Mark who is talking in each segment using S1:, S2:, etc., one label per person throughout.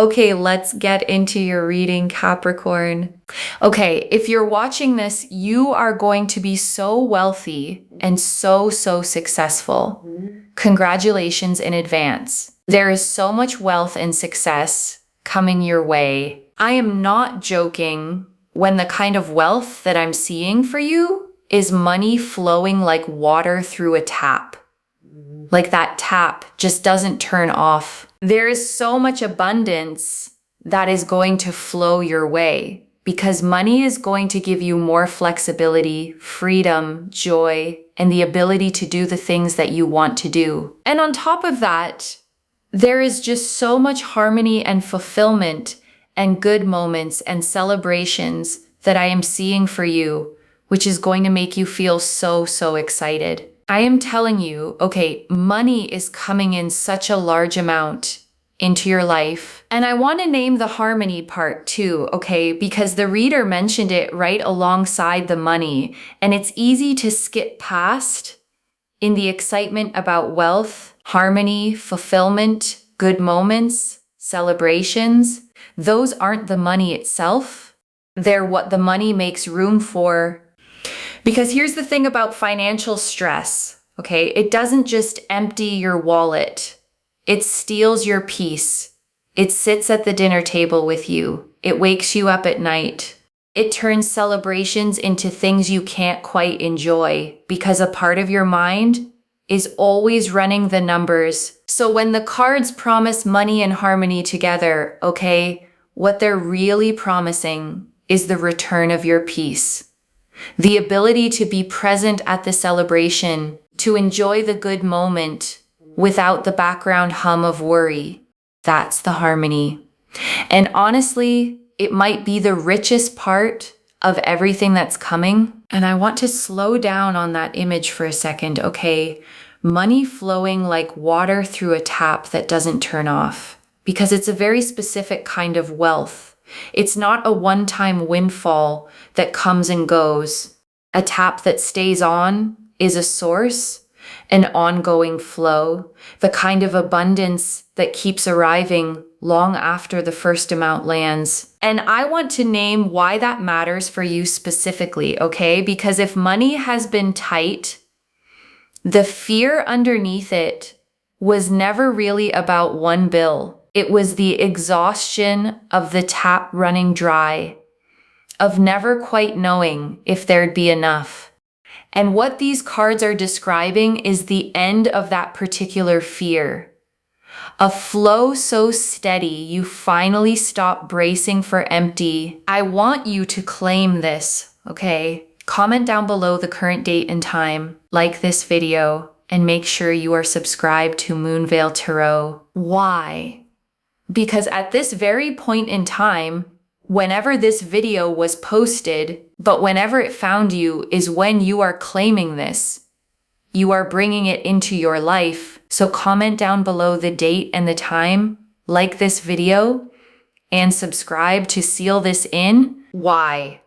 S1: Okay, let's get into your reading, Capricorn. Okay, if you're watching this, you are going to be so wealthy and so successful. Congratulations in advance. There is so much wealth and success coming your way. I am not joking when the kind of wealth that I'm seeing for you is money flowing like water through a tap. Like that tap just doesn't turn off. There is so much abundance that is going to flow your way because money is going to give you more flexibility, freedom, joy, and the ability to do the things that you want to do. And on top of that, there is just so much harmony and fulfillment and good moments and celebrations that I am seeing for you, which is going to make you feel so excited. I am telling you, okay, money is coming in such a large amount into your life. And I want to name the harmony part too, okay? Because the reader mentioned it right alongside the money, and it's easy to skip past in the excitement about wealth, harmony, fulfillment, good moments, celebrations. Those aren't the money itself. They're what the money makes room for. Because here's the thing about financial stress, okay? It doesn't just empty your wallet. It steals your peace. It sits at the dinner table with you. It wakes you up at night. It turns celebrations into things you can't quite enjoy because a part of your mind is always running the numbers. So when the cards promise money and harmony together, okay, what they're really promising is the return of your peace. The ability to be present at the celebration, to enjoy the good moment without the background hum of worry. That's the harmony. And honestly, it might be the richest part of everything that's coming. And I want to slow down on that image for a second, okay? Money flowing like water through a tap that doesn't turn off, because it's a very specific kind of wealth. It's not a one-time windfall that comes and goes. A tap that stays on is a source, an ongoing flow, the kind of abundance that keeps arriving long after the first amount lands. And I want to name why that matters for you specifically, okay? Because if money has been tight, the fear underneath it was never really about one bill. It was the exhaustion of the tap running dry, of never quite knowing if there'd be enough. And what these cards are describing is the end of that particular fear. A flow so steady you finally stop bracing for empty. I want you to claim this, okay? Comment down below the current date and time, like this video, and make sure you are subscribed to Moonveil Tarot. Why? Because at this very point in time, whenever this video was posted, but whenever it found you is when you are claiming this. You are bringing it into your life. So comment down below the date and the time, like this video, and subscribe to seal this in. Why?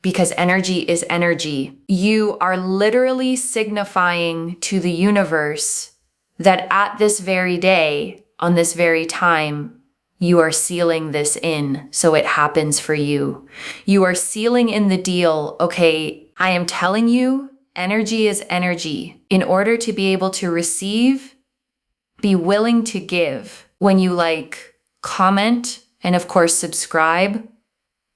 S1: Because energy is energy. You are literally signifying to the universe that at this very day, on this very time, you are sealing this in so it happens for you. You are sealing in the deal, okay? I am telling you, energy is energy. In order to be able to receive, be willing to give. When you comment, and of course subscribe,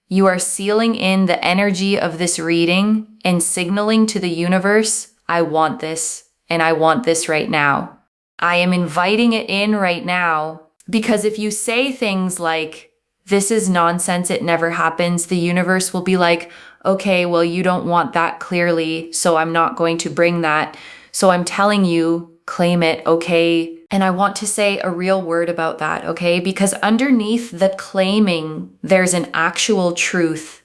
S1: you are sealing in the energy of this reading and signaling to the universe, I want this, and I want this right now. I am inviting it in right now. Because if you say things like, this is nonsense, it never happens, the universe will be like, okay, well, you don't want that clearly, so I'm not going to bring that. So I'm telling you, claim it, okay? And I want to say a real word about that, okay? Because underneath the claiming, there's an actual truth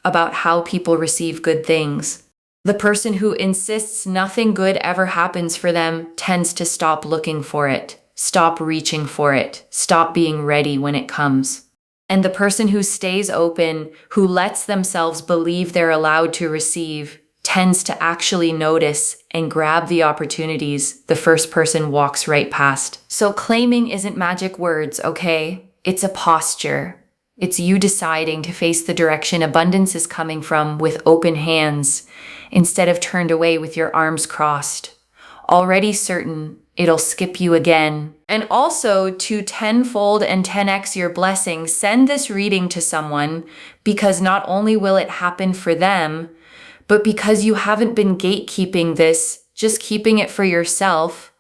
S1: about how people receive good things. The person who insists nothing good ever happens for them tends to stop looking for it. Stop reaching for it. Stop being ready when it comes. And the person who stays open, who lets themselves believe they're allowed to receive, tends to actually notice and grab the opportunities the first person walks right past. So claiming isn't magic words, okay? It's a posture. It's you deciding to face the direction abundance is coming from with open hands instead of turned away with your arms crossed, already certain it'll skip you again. And also to tenfold and 10x your blessings, send this reading to someone because not only will it happen for them, but because you haven't been gatekeeping this, just keeping it for yourself.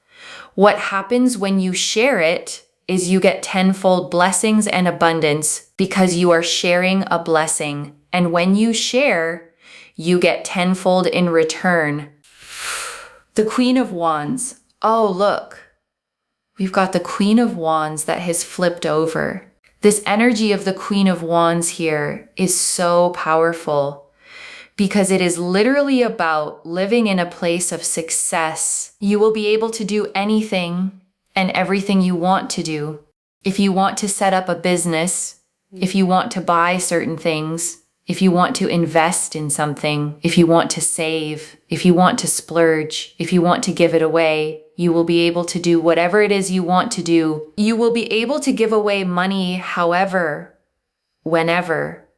S1: What happens when you share it is you get tenfold blessings and abundance because you are sharing a blessing. And when you share, you get tenfold in return. The Queen of Wands. Oh, look. We've got the Queen of Wands that has flipped over. This energy of the Queen of Wands here is so powerful because it is literally about living in a place of success. You will be able to do anything and everything you want to do. If you want to set up a business, if you want to buy certain things, if you want to invest in something, if you want to save, if you want to splurge, if you want to give it away, you will be able to do whatever it is you want to do. You will be able to give away money however, whenever,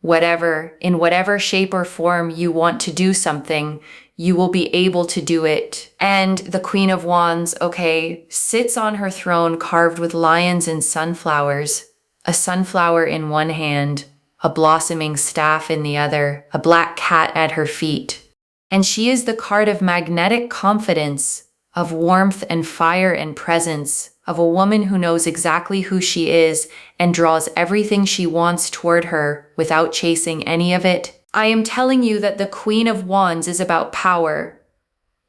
S1: whatever, in whatever shape or form you want to do something, you will be able to do it. And the Queen of Wands, okay, sits on her throne carved with lions and sunflowers, a sunflower in one hand, a blossoming staff in the other, a black cat at her feet. And she is the card of magnetic confidence, of warmth and fire and presence, of a woman who knows exactly who she is and draws everything she wants toward her without chasing any of it. I am telling you that the Queen of Wands is about power.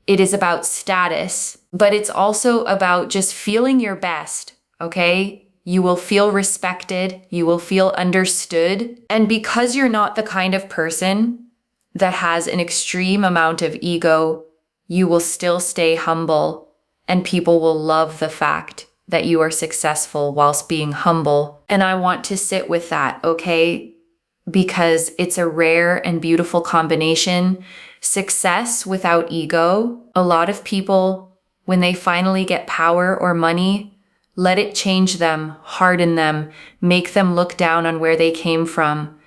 S1: It is about status, but it's also about just feeling your best, okay? You will feel respected, you will feel understood. And because you're not the kind of person that has an extreme amount of ego, you will still stay humble, and people will love the fact that you are successful whilst being humble. And I want to sit with that, okay? Because it's a rare and beautiful combination. Success without ego. A lot of people, when they finally get power or money, let it change them, harden them, make them look down on where they came from.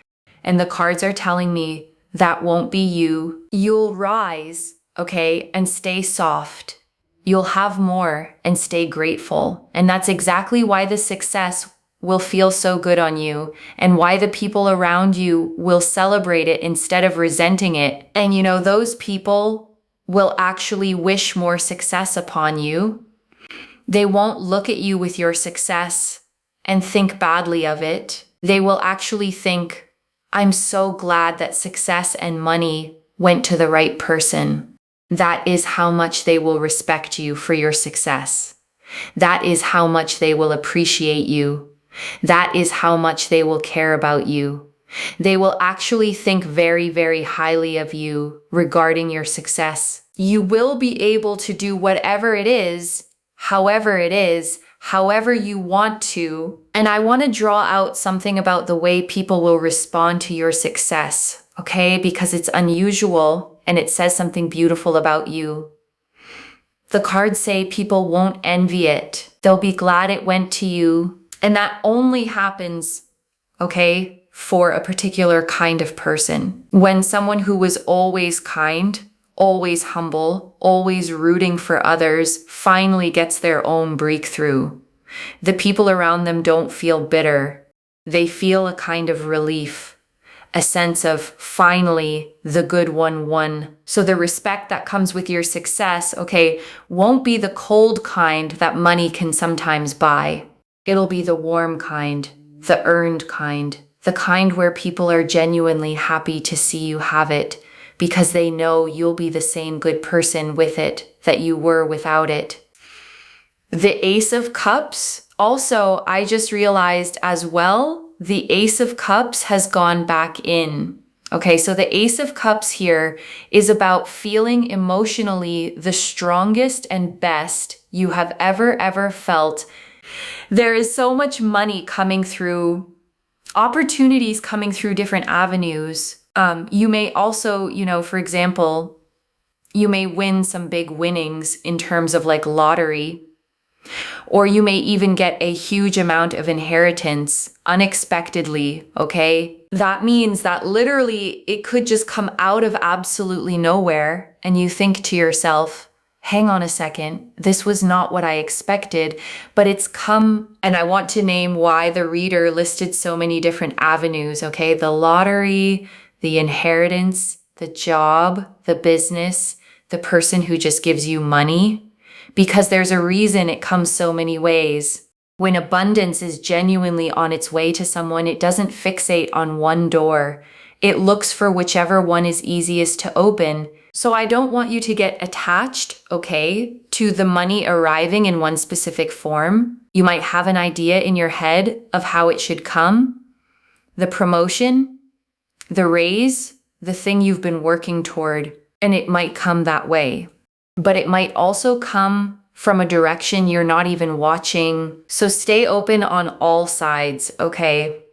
S1: And the cards are telling me that won't be you. You'll rise, okay, and stay soft. You'll have more and stay grateful. And that's exactly why the success will feel so good on you and why the people around you will celebrate it instead of resenting it. And you know, those people will actually wish more success upon you. They won't look at you with your success and think badly of it. They will actually think, I'm so glad that success and money went to the right person. That is how much they will respect you for your success. That is how much they will appreciate you. That is how much they will care about you. They will actually think very, very highly of you regarding your success. You will be able to do whatever it is, however it is, however you want to. And I want to draw out something about the way people will respond to your success, okay? Because it's unusual and it says something beautiful about you. The cards say people won't envy it. They'll be glad it went to you. And that only happens, okay, for a particular kind of person. When someone who was always kind, always humble, always rooting for others, finally gets their own breakthrough. The people around them don't feel bitter. They feel a kind of relief, a sense of finally the good one won. So the respect that comes with your success, okay, won't be the cold kind that money can sometimes buy. It'll be the warm kind, the earned kind, the kind where people are genuinely happy to see you have it, because they know you'll be the same good person with it that you were without it. The Ace of Cups, also, I just realized as well, the Ace of Cups has gone back in. Okay, so the Ace of Cups here is about feeling emotionally the strongest and best you have ever felt. There is so much money coming through, opportunities coming through different avenues. You may also, for example, you may win some big winnings in terms of like lottery. Or you may even get a huge amount of inheritance unexpectedly, okay? That means that literally it could just come out of absolutely nowhere, and you think to yourself, hang on a second, this was not what I expected, but it's come. And I want to name why the reader listed so many different avenues, okay? The lottery, the inheritance, the job, the business, the person who just gives you money. Because there's a reason it comes so many ways. When abundance is genuinely on its way to someone, it doesn't fixate on one door. It looks for whichever one is easiest to open. So I don't want you to get attached, okay, to the money arriving in one specific form. You might have an idea in your head of how it should come. The promotion, the raise, the thing you've been working toward, and it might come that way. But it might also come from a direction you're not even watching. So stay open on all sides, okay?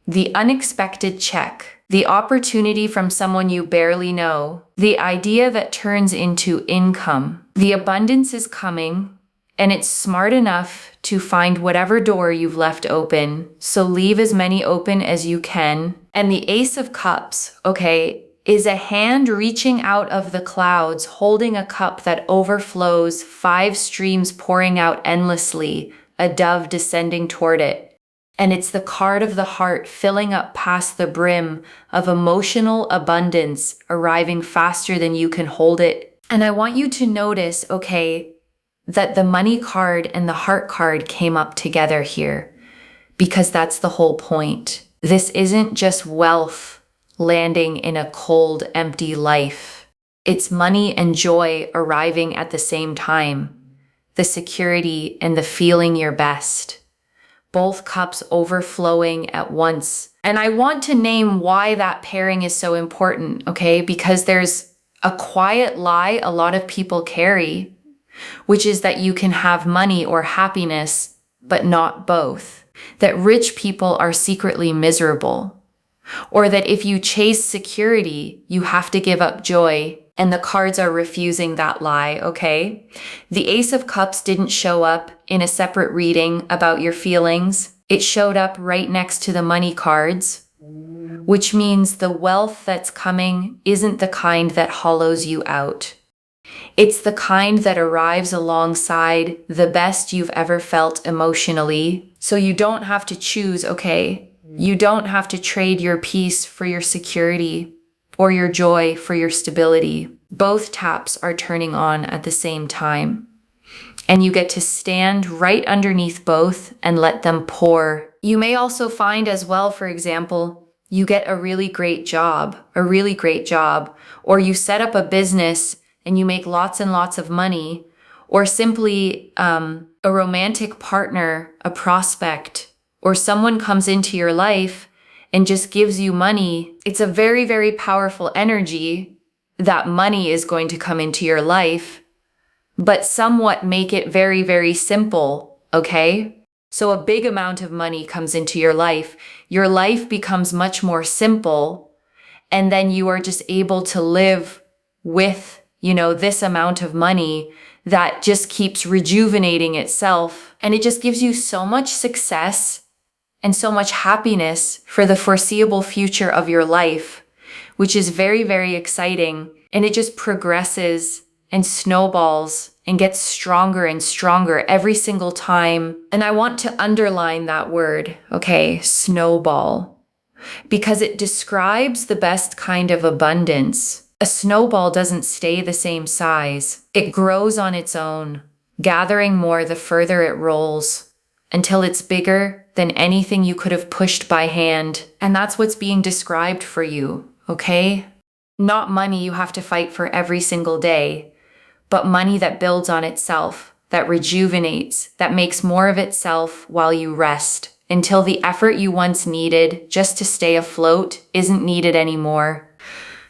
S1: The unexpected check, the opportunity from someone you barely know, the idea that turns into income. The abundance is coming, and it's smart enough to find whatever door you've left open. So leave as many open as you can. And the Ace of Cups, okay, is a hand reaching out of the clouds, holding a cup that overflows, 5 streams pouring out endlessly, a dove descending toward it. And it's the card of the heart filling up past the brim of emotional abundance, arriving faster than you can hold it. And I want you to notice, okay, that the money card and the heart card came up together here, because that's the whole point. This isn't just wealth landing in a cold, empty life. It's money and joy arriving at the same time. The security and the feeling your best. Both cups overflowing at once. And I want to name why that pairing is so important, okay? Because there's a quiet lie a lot of people carry, which is that you can have money or happiness, but not both. That rich people are secretly miserable. Or that if you chase security, you have to give up joy, and the cards are refusing that lie, okay? The Ace of Cups didn't show up in a separate reading about your feelings. It showed up right next to the money cards, which means the wealth that's coming isn't the kind that hollows you out. It's the kind that arrives alongside the best you've ever felt emotionally. So you don't have to choose, okay? You don't have to trade your peace for your security or your joy for your stability. Both taps are turning on at the same time. And you get to stand right underneath both and let them pour. You may also find as well, for example, you get a really great job, or you set up a business and you make lots and lots of money, or simply a romantic partner, a prospect, or someone comes into your life and just gives you money. It's a very, very powerful energy that money is going to come into your life, but somewhat make it very, very simple, okay? So a big amount of money comes into your life becomes much more simple, and then you are just able to live with, this amount of money that just keeps rejuvenating itself. And it just gives you so much success and so much happiness for the foreseeable future of your life, which is very, very exciting. And it just progresses and snowballs and gets stronger and stronger every single time. And I want to underline that word, okay, snowball, because it describes the best kind of abundance. A snowball doesn't stay the same size. It grows on its own, gathering more the further it rolls, until it's bigger than anything you could have pushed by hand. And that's what's being described for you, okay? Not money you have to fight for every single day, but money that builds on itself, that rejuvenates, that makes more of itself while you rest, until the effort you once needed just to stay afloat isn't needed anymore.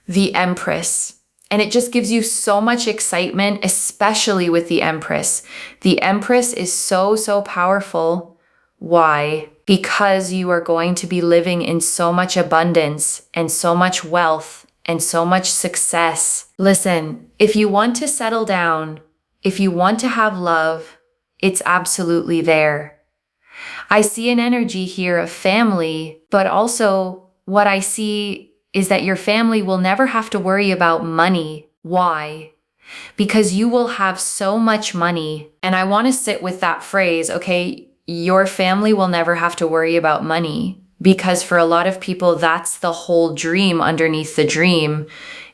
S1: The Empress. And it just gives you so much excitement, especially with the Empress. The Empress is so, so powerful. Why? Because you are going to be living in so much abundance and so much wealth and so much success. Listen, if you want to settle down, if you want to have love, It's absolutely there. I see an energy here of family, but also what I see is that your family will never have to worry about money. Why? Because you will have so much money. And I want to sit with that phrase, okay? Your family will never have to worry about money. Because for a lot of people, that's the whole dream underneath the dream.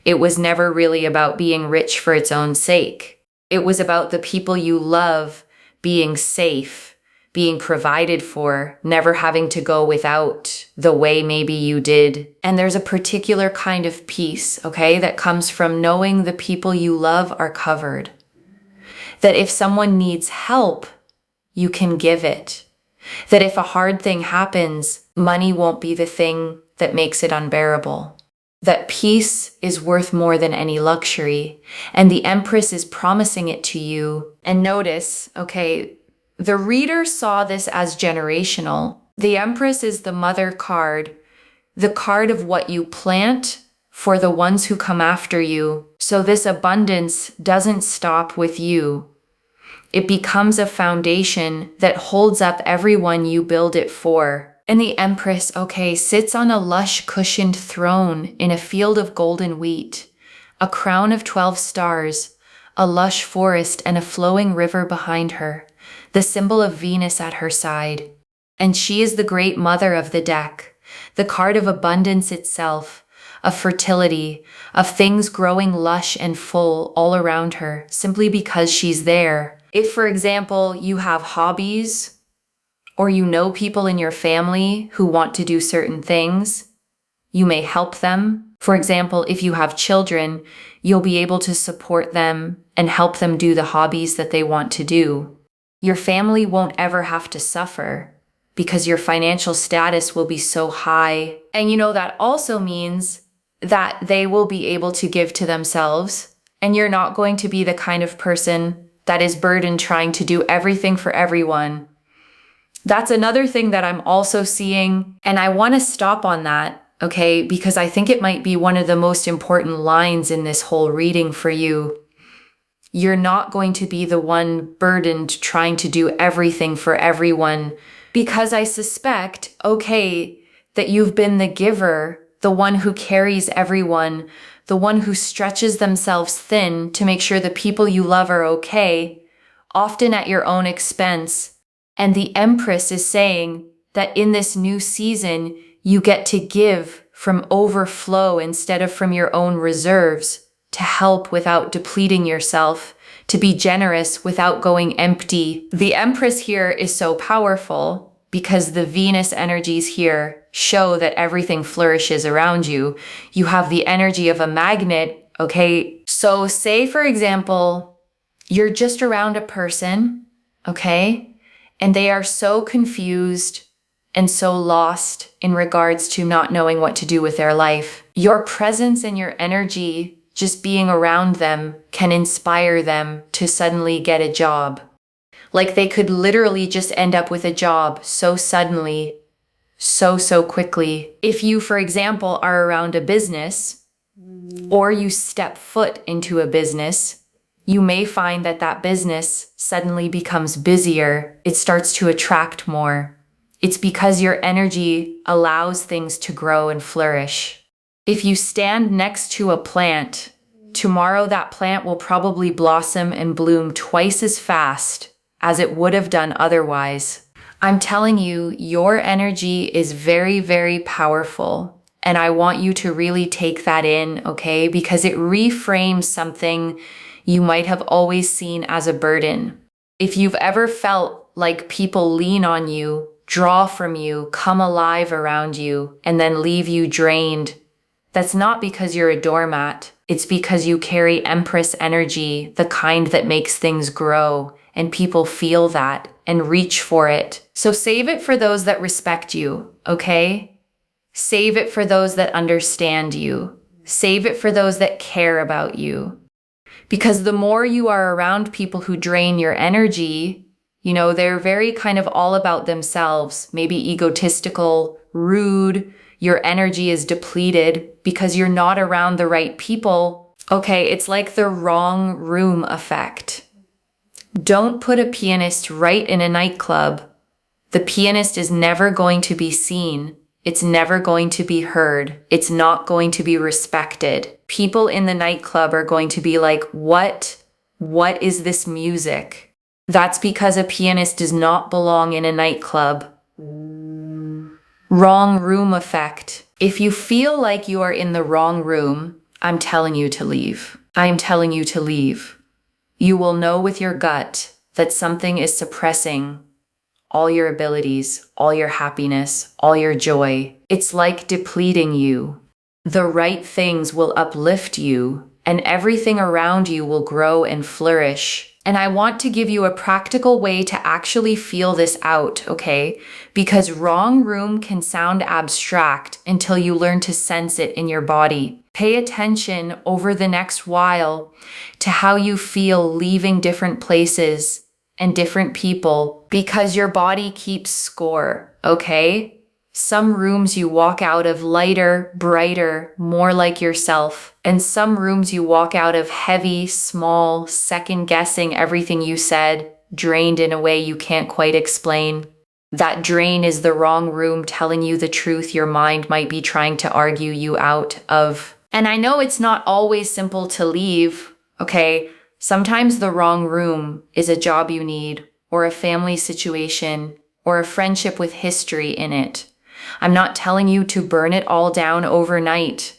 S1: It was never really about being rich for its own sake. It was about the people you love being safe, being provided for, never having to go without the way maybe you did. And there's a particular kind of peace, okay, that comes from knowing the people you love are covered. That if someone needs help, you can give it. That if a hard thing happens, money won't be the thing that makes it unbearable. That peace is worth more than any luxury, and the Empress is promising it to you. And notice, okay, the reader saw this as generational. The Empress is the mother card, the card of what you plant for the ones who come after you. So this abundance doesn't stop with you. It becomes a foundation that holds up everyone you build it for. And the Empress, okay, sits on a lush cushioned throne in a field of golden wheat, a crown of 12 stars, a lush forest, and a flowing river behind her, the symbol of Venus at her side. And she is the great mother of the deck, the card of abundance itself, of fertility, of things growing lush and full all around her, simply because she's there. If, for example, you have hobbies, or you know people in your family who want to do certain things, you may help them. For example, if you have children, you'll be able to support them and help them do the hobbies that they want to do. Your family won't ever have to suffer because your financial status will be so high. And that also means that they will be able to give to themselves, and you're not going to be the kind of person that is burdened trying to do everything for everyone. That's another thing that I'm also seeing, and I want to stop on that, okay, because I think it might be one of the most important lines in this whole reading for you. You're not going to be the one burdened trying to do everything for everyone, because I suspect, okay, that you've been the giver, the one who carries everyone, the one who stretches themselves thin to make sure the people you love are okay, often at your own expense. And the Empress is saying that in this new season, you get to give from overflow instead of from your own reserves, to help without depleting yourself, to be generous without going empty. The Empress here is so powerful because the Venus energies here show that everything flourishes around you. You have the energy of a magnet, okay? So say, for example, you're just around a person, okay? And they are so confused and so lost in regards to not knowing what to do with their life. Your presence and your energy, just being around them, can inspire them to suddenly get a job. Like they could literally just end up with a job so suddenly, so quickly. If you, for example, are around a business, or you step foot into a business, you may find that that business suddenly becomes busier. It starts to attract more. It's because your energy allows things to grow and flourish. If you stand next to a plant, tomorrow that plant will probably blossom and bloom twice as fast as it would have done otherwise. I'm telling you, your energy is very, very powerful. And I want you to really take that in, okay? Because it reframes something you might have always seen as a burden. If you've ever felt like people lean on you, draw from you, come alive around you, and then leave you drained, that's not because you're a doormat. It's because you carry Empress energy, the kind that makes things grow, and people feel that and reach for it. So save it for those that respect you, okay? Save it for those that understand you. Save it for those that care about you. Because the more you are around people who drain your energy, they're very kind of all about themselves, maybe egotistical, rude, your energy is depleted because you're not around the right people. Okay, it's like the wrong room effect. Don't put a pianist right in a nightclub. The pianist is never going to be seen. It's never going to be heard. It's not going to be respected. People in the nightclub are going to be like, what? What is this music? That's because a pianist does not belong in a nightclub. Wrong room effect. If you feel like you are in the wrong room, I'm telling you to leave. I'm telling you to leave. You will know with your gut that something is suppressing all your abilities, all your happiness, all your joy. It's like depleting you. The right things will uplift you, and everything around you will grow and flourish. And I want to give you a practical way to actually feel this out, okay? Because wrong room can sound abstract until you learn to sense it in your body. Pay attention over the next while to how you feel leaving different places and different people, because your body keeps score, okay? Some rooms you walk out of lighter, brighter, more like yourself. And some rooms you walk out of heavy, small, second-guessing everything you said, drained in a way you can't quite explain. That drain is the wrong room telling you the truth your mind might be trying to argue you out of. And I know it's not always simple to leave, okay? Sometimes the wrong room is a job you need, or a family situation, or a friendship with history in it. I'm not telling you to burn it all down overnight.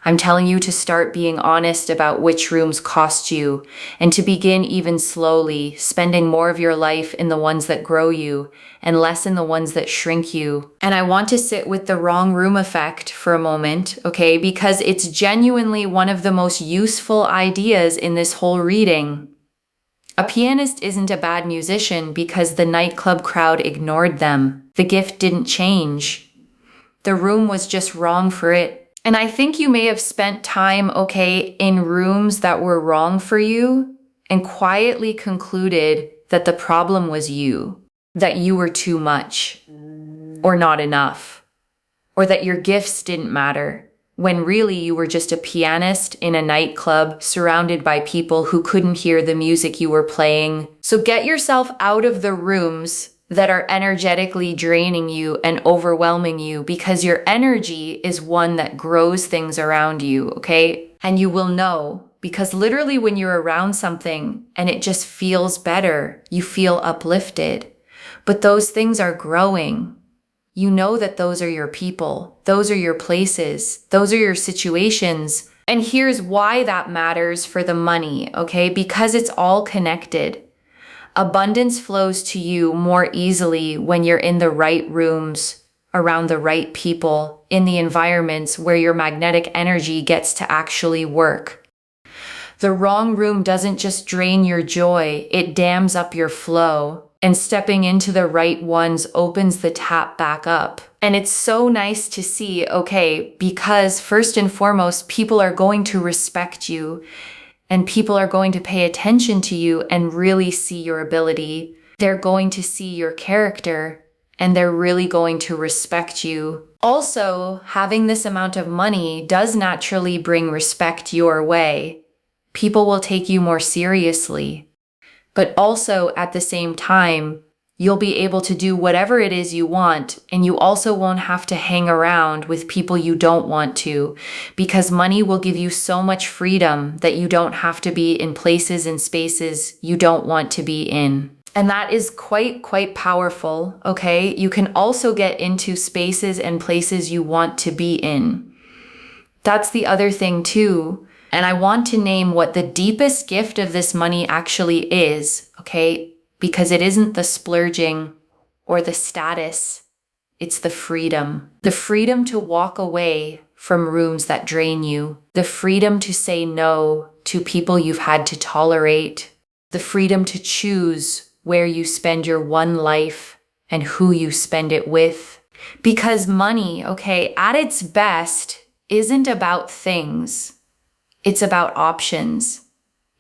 S1: I'm telling you to start being honest about which rooms cost you, and to begin even slowly, spending more of your life in the ones that grow you, and less in the ones that shrink you. And I want to sit with the wrong room effect for a moment, okay? Because it's genuinely one of the most useful ideas in this whole reading. A pianist isn't a bad musician because the nightclub crowd ignored them. The gift didn't change. The room was just wrong for it. And I think you may have spent time, okay, in rooms that were wrong for you and quietly concluded that the problem was you, that you were too much or not enough, or that your gifts didn't matter, when really you were just a pianist in a nightclub surrounded by people who couldn't hear the music you were playing. So get yourself out of the rooms that are energetically draining you and overwhelming you, because your energy is one that grows things around you, okay? And you will know, because literally when you're around something and it just feels better, you feel uplifted. But those things are growing. You know that those are your people, those are your places, those are your situations. And here's why that matters for the money, okay? Because it's all connected. Abundance flows to you more easily when you're in the right rooms, around the right people, in the environments where your magnetic energy gets to actually work. The wrong room doesn't just drain your joy, it dams up your flow. And stepping into the right ones opens the tap back up. And it's so nice to see, okay, because first and foremost, people are going to respect you. And people are going to pay attention to you and really see your ability. They're going to see your character, and they're really going to respect you. Also, having this amount of money does naturally bring respect your way. People will take you more seriously. But also, at the same time, you'll be able to do whatever it is you want, and you also won't have to hang around with people you don't want to, because money will give you so much freedom that you don't have to be in places and spaces you don't want to be in. And that is quite powerful, okay? You can also get into spaces and places you want to be in. That's the other thing too. And I want to name what the deepest gift of this money actually is, okay? Because it isn't the splurging or the status, it's the freedom. The freedom to walk away from rooms that drain you. The freedom to say no to people you've had to tolerate. The freedom to choose where you spend your one life and who you spend it with. Because money, okay, at its best, isn't about things. It's about options.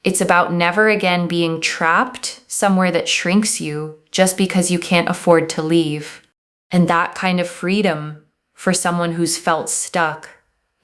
S1: It's about never again being trapped somewhere that shrinks you just because you can't afford to leave. And that kind of freedom for someone who's felt stuck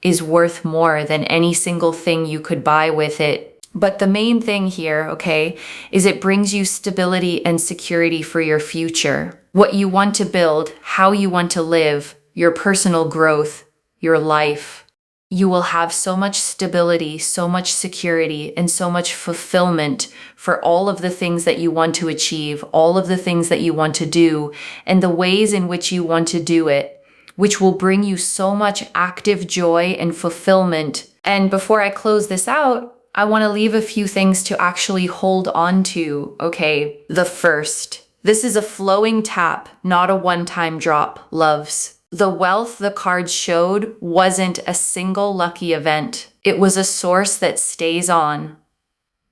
S1: is worth more than any single thing you could buy with it. But the main thing here, okay, is it brings you stability and security for your future. What you want to build, how you want to live, your personal growth, your life. You will have so much stability, so much security, and so much fulfillment for all of the things that you want to achieve, all of the things that you want to do, and the ways in which you want to do it, which will bring you so much active joy and fulfillment. And before I close this out, I want to leave a few things to actually hold on to, okay? The first, this is a flowing tap, not a one-time drop, loves. The wealth the cards showed wasn't a single lucky event. It was a source that stays on.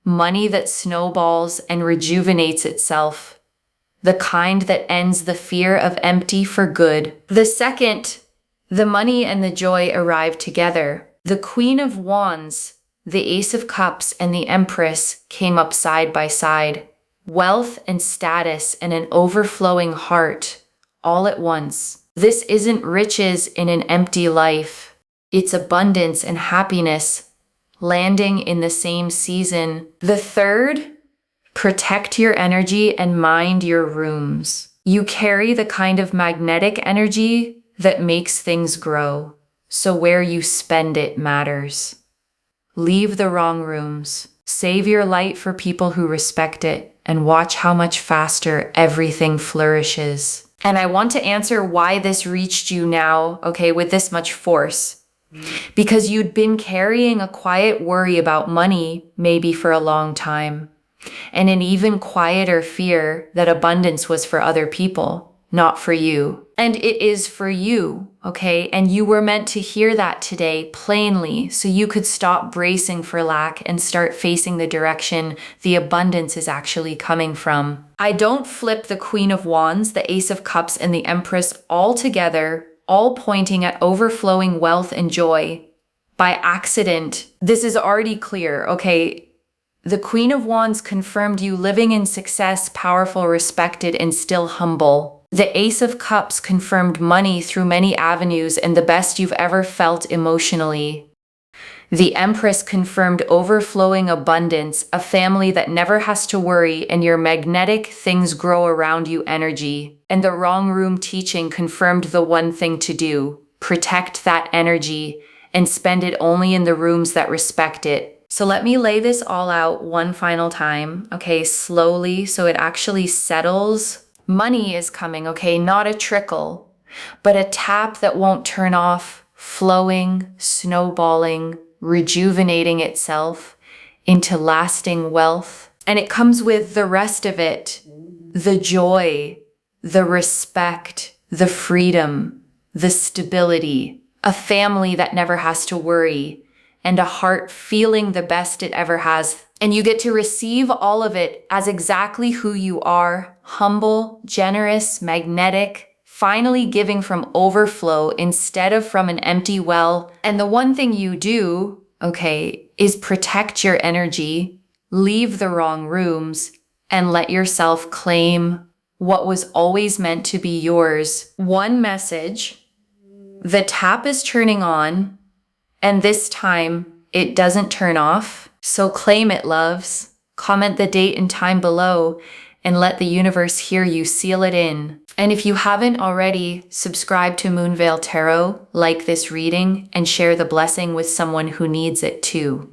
S1: Money that snowballs and rejuvenates itself. The kind that ends the fear of empty for good. The second, the money and the joy arrive together. The Queen of Wands, the Ace of Cups, and the Empress came up side by side. Wealth and status and an overflowing heart, all at once. This isn't riches in an empty life. It's abundance and happiness, landing in the same season. The third, protect your energy and mind your rooms. You carry the kind of magnetic energy that makes things grow. So where you spend it matters. Leave the wrong rooms. Save your light for people who respect it, and watch how much faster everything flourishes. And I want to answer why this reached you now, okay, with this much force. Because you'd been carrying a quiet worry about money maybe for a long time, and an even quieter fear that abundance was for other people, not for you. And it is for you, okay? And you were meant to hear that today plainly so you could stop bracing for lack and start facing the direction the abundance is actually coming from. I don't flip the Queen of Wands, the Ace of Cups, and the Empress all together, all pointing at overflowing wealth and joy by accident. This is already clear, okay? The Queen of Wands confirmed you living in success, powerful, respected, and still humble. The Ace of Cups confirmed money through many avenues and the best you've ever felt emotionally. The Empress confirmed overflowing abundance, a family that never has to worry, and your magnetic things grow around you energy. And the wrong room teaching confirmed the one thing to do: protect that energy and spend it only in the rooms that respect it. So let me lay this all out one final time, okay, slowly, so it actually settles. Money is coming, okay, not a trickle, but a tap that won't turn off, flowing, snowballing, rejuvenating itself into lasting wealth. And it comes with the rest of it: the joy, the respect, the freedom, the stability, a family that never has to worry, and a heart feeling the best it ever has. And you get to receive all of it as exactly who you are: humble, generous, magnetic, finally giving from overflow instead of from an empty well. And the one thing you do, okay, is protect your energy, leave the wrong rooms, and let yourself claim what was always meant to be yours. One message: the tap is turning on, and this time it doesn't turn off. So claim it, loves. Comment the date and time below and let the universe hear you seal it in. And if you haven't already, subscribe to Moonveil Tarot, like this reading, and share the blessing with someone who needs it too.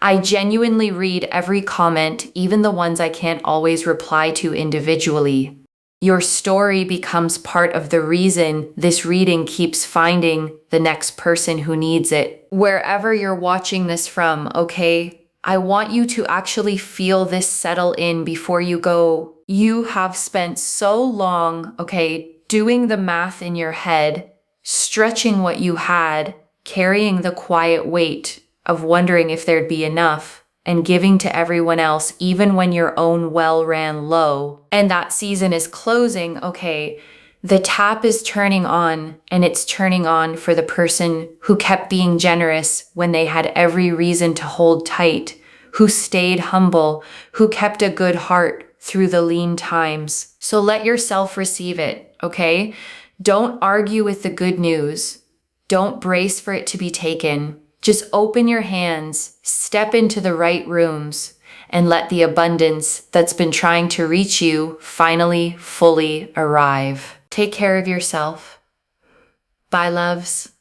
S1: I genuinely read every comment, even the ones I can't always reply to individually. Your story becomes part of the reason this reading keeps finding the next person who needs it. Wherever you're watching this from, okay? I want you to actually feel this settle in before you go. You have spent so long, okay, doing the math in your head, stretching what you had, carrying the quiet weight of wondering if there'd be enough, and giving to everyone else even when your own well ran low. And that season is closing, okay? The tap is turning on, and it's turning on for the person who kept being generous when they had every reason to hold tight, who stayed humble, who kept a good heart through the lean times. So let yourself receive it, okay? Don't argue with the good news. Don't brace for it to be taken. Just open your hands, step into the right rooms, and let the abundance that's been trying to reach you finally fully arrive. Take care of yourself. Bye, loves.